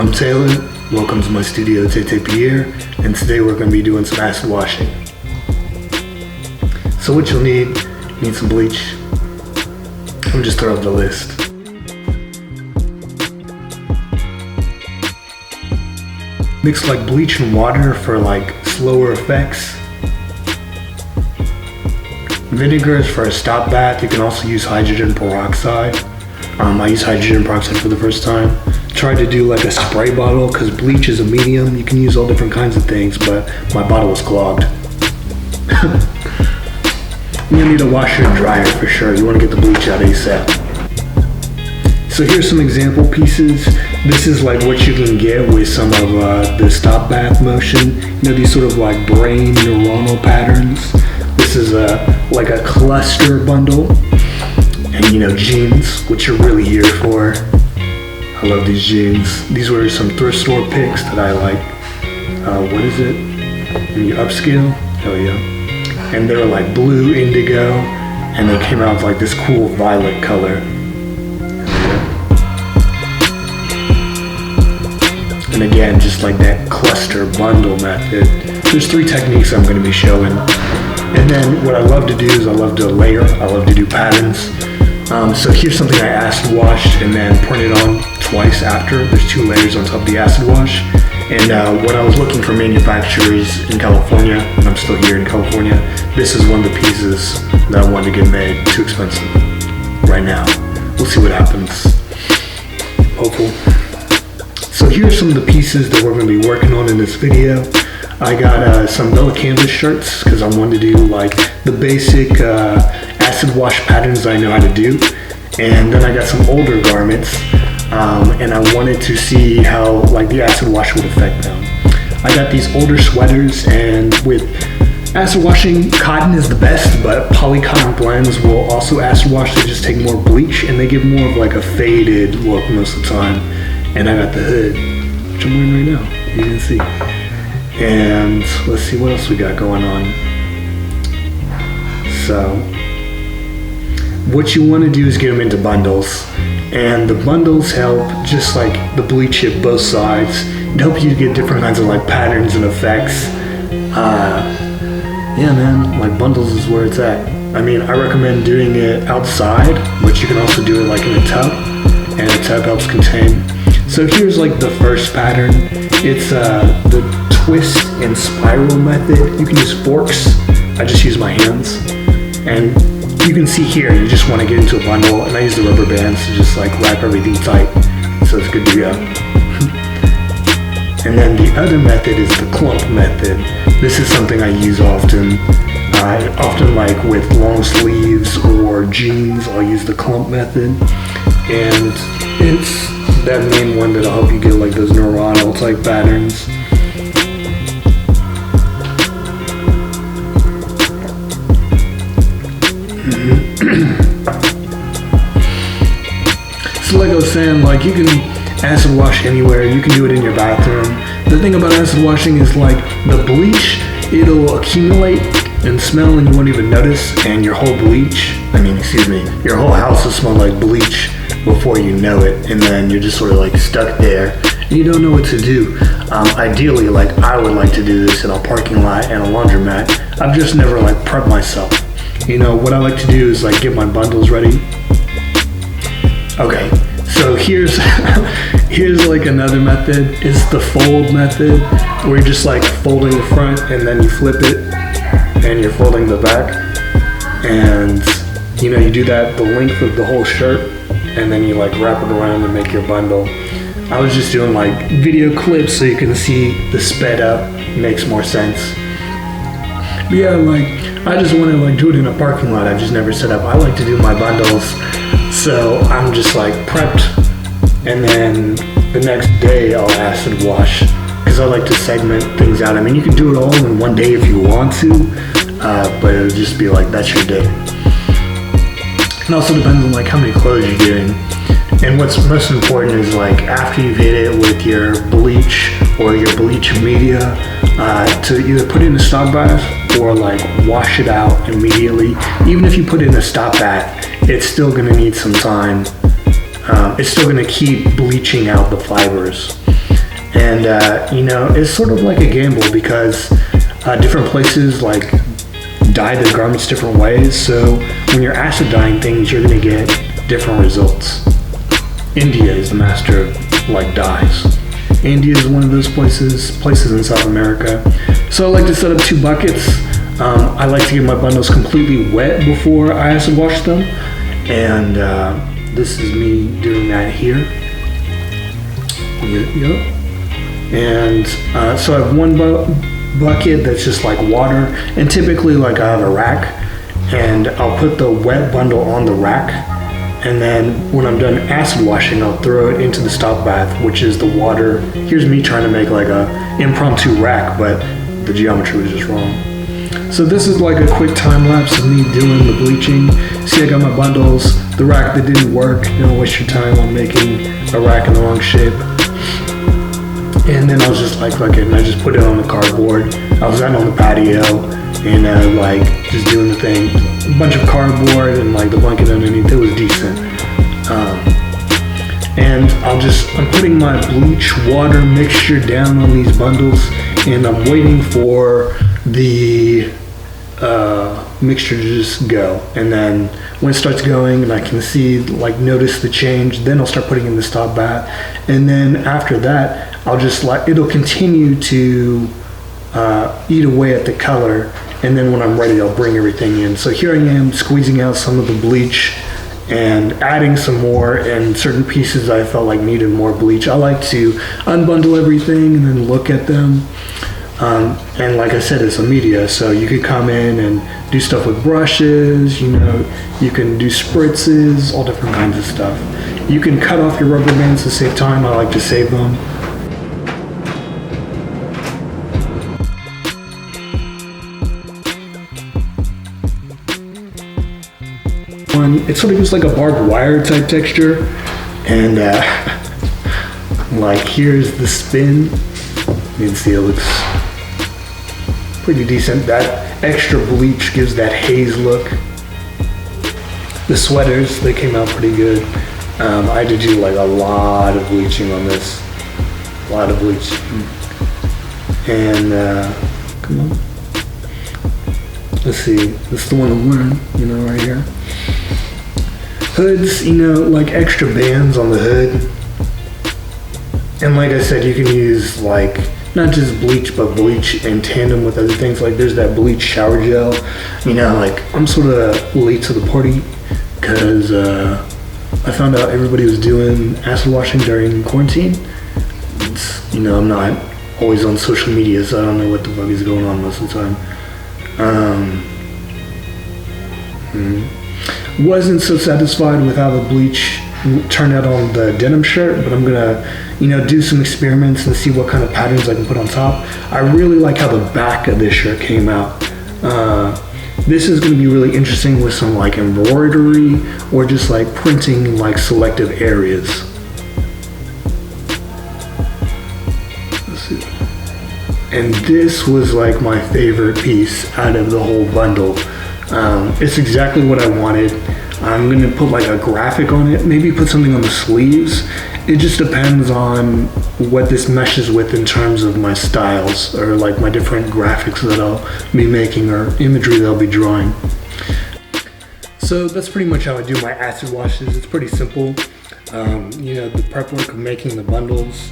I'm Taylor, welcome to my studio, Tete Pierre, and today we're going to be doing some acid washing. So what you'll need some bleach. Let me just throw up the list. Mix like bleach and water for like slower effects. Vinegar is for a stop bath. You can also use hydrogen peroxide. I use hydrogen peroxide for the first time. Tried to do like a spray bottle because bleach is a medium. You can use all different kinds of things, but my bottle was clogged. You need a washer and dryer for sure. You want to get the bleach out ASAP. So here's some example pieces. This is like what you can get with some of the stop bath motion. You know, these sort of like brain neuronal patterns. This is like a cluster bundle. And you know, jeans, which you're really here for. I love these jeans. These were some thrift store picks that I like. What is it? When you upscale? Hell yeah. And they were like blue indigo, and they came out with like this cool violet color. And again, just like that cluster bundle method. There's 3 techniques I'm going to be showing. And then what I love to do is I love to layer. I love to do patterns. So here's something I acid washed and then printed on twice after. There's 2 layers on top of the acid wash. And when I was looking for manufacturers in California, and I'm still here in California, this is one of the pieces that I wanted to get made. Too expensive right now. We'll see what happens. Hopeful. So here's some of the pieces that we're going to be working on in this video. I got some Bella Canvas shirts because I wanted to do like the basic acid wash patterns that I know how to do. And then I got some older garments and I wanted to see how like the acid wash would affect them. I got these older sweaters, and with acid washing, cotton is the best, but poly cotton blends will also acid wash. They just take more bleach and they give more of like a faded look most of the time. And I got the hood, which I'm wearing right now, you can see. And let's see what else we got going on. So what you want to do is get them into bundles, and the bundles help just like the bleach hit both sides. It helps you to get different kinds of like patterns and effects. Yeah man, like bundles is where it's at. I mean, I recommend doing it outside, but you can also do it like in a tub, and a tub helps contain. So here's like the first pattern. It's the twist and spiral method. You can use forks. I just use my hands. And you can see here, you just want to get into a bundle, and I use the rubber bands to just like wrap everything tight so it's good to go. And then the other method is the clump method. This is something I use often. Often like with long sleeves or jeans, I'll use the clump method. And it's that main one that'll help you get like those neuronal type patterns. So like I was saying, like you can acid wash anywhere. You can do it in your bathroom. The thing about acid washing is like the bleach, it'll accumulate and smell and you won't even notice, and your whole your whole house will smell like bleach before you know it, and then you're just sort of like stuck there and you don't know what to do. Ideally, like I would like to do this in a parking lot and a laundromat. I've just never like prepped myself. You know, what I like to do is like get my bundles ready. Okay, so here's like another method. It's the fold method, where you're just like folding the front and then you flip it and you're folding the back. And you know, you do that the length of the whole shirt, and then you like wrap it around and make your bundle. I was just doing like video clips so you can see the sped up. Makes more sense. But yeah, like I just want to like do it in a parking lot. I've just never set up. I like to do my bundles, so I'm just like prepped, and then the next day I'll acid wash because I like to segment things out. I mean, you can do it all in one day if you want to, but it'll just be like that's your day. It also depends on like how many clothes you're doing. And what's most important is like after you've hit it with your bleach or your bleach media, to either put it in a stop bath or like wash it out immediately. Even if you put it in a stop bath, it's still gonna need some time. It's still gonna keep bleaching out the fibers. And it's sort of like a gamble because different places like dye their garments different ways. So when you're acid dyeing things, you're going to get different results. India is the master of like dyes. India is one of those places in South America. So I like to set up 2 buckets. I like to get my bundles completely wet before I acid wash them. And this is me doing that here. Yep. And so I have one bucket that's just like water. And typically like I have a rack. And I'll put the wet bundle on the rack. And then when I'm done acid washing, I'll throw it into the stop bath, which is the water. Here's me trying to make like a impromptu rack, but the geometry was just wrong. So this is like a quick time lapse of me doing the bleaching. See, I got my bundles, the rack that didn't work. Don't waste your time on making a rack in the wrong shape. And then I was just like, fuck it, and I just put it on the cardboard. I was out on the patio and like just doing the thing. A bunch of cardboard and like the blanket underneath, it was decent. And I'm putting my bleach water mixture down on these bundles, and I'm waiting for the mixture to just go. And then when it starts going and I can notice the change, then I'll start putting in the stop bath. And then after that, it'll continue to eat away at the color. And then when I'm ready, I'll bring everything in. So here I am squeezing out some of the bleach and adding some more, and certain pieces I felt like needed more bleach. I like to unbundle everything and then look at them. And like I said, it's a media, so you could come in and do stuff with brushes, you can do spritzes, all different kinds of stuff. You can cut off your rubber bands to save time. I like to save them. It sort of gives like a barbed wire type texture, and like here's the spin. You can see it looks pretty decent. That extra bleach gives that haze look. The sweaters, they came out pretty good. I had to do like a lot of bleaching on this, a lot of bleach. And come on, let's see, this is the one I'm wearing, right here. Hoods, like extra bands on the hood. And like I said, you can use like not just bleach, but bleach in tandem with other things. Like there's that bleach shower gel. Like I'm sort of late to the party because I found out everybody was doing acid washing during quarantine. I'm not always on social media, so I don't know what the fuck is going on most of the time. Wasn't so satisfied with how the bleach turned out on the denim shirt, but I'm gonna, do some experiments and see what kind of patterns I can put on top. I really like how the back of this shirt came out. This is gonna be really interesting with some like embroidery or just like printing like selective areas. Let's see. And this was like my favorite piece out of the whole bundle. It's exactly what I wanted. I'm gonna put like a graphic on it, maybe put something on the sleeves. It just depends on what this meshes with in terms of my styles or like my different graphics that I'll be making or imagery that I'll be drawing. So that's pretty much how I do my acid washes. It's pretty simple. The prep work of making the bundles,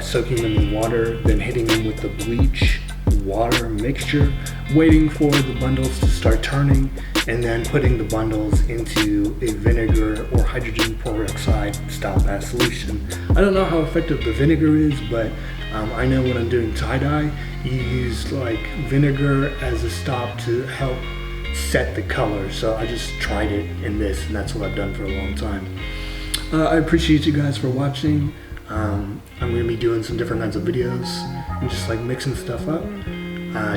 soaking them in water, then hitting them with the bleach water mixture, waiting for the bundles to start turning, and then putting the bundles into a vinegar or hydrogen peroxide style bath solution. I don't know how effective the vinegar is, but I know when I'm doing tie-dye, you use like vinegar as a stop to help set the color. So I just tried it in this, and that's what I've done for a long time. I appreciate you guys for watching. I'm going to be doing some different kinds of videos and just like mixing stuff up.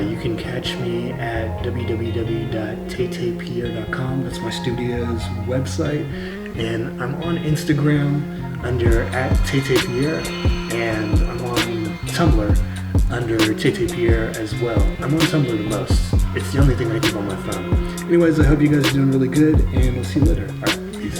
You can catch me at www.taytaypierre.com. That's my studio's website. And I'm on Instagram under @TayTayPierre, and I'm on Tumblr under TayTayPierre as well. I'm on Tumblr the most. It's the only thing I keep on my phone. Anyways, I hope you guys are doing really good, and we'll see you later. All right, peace.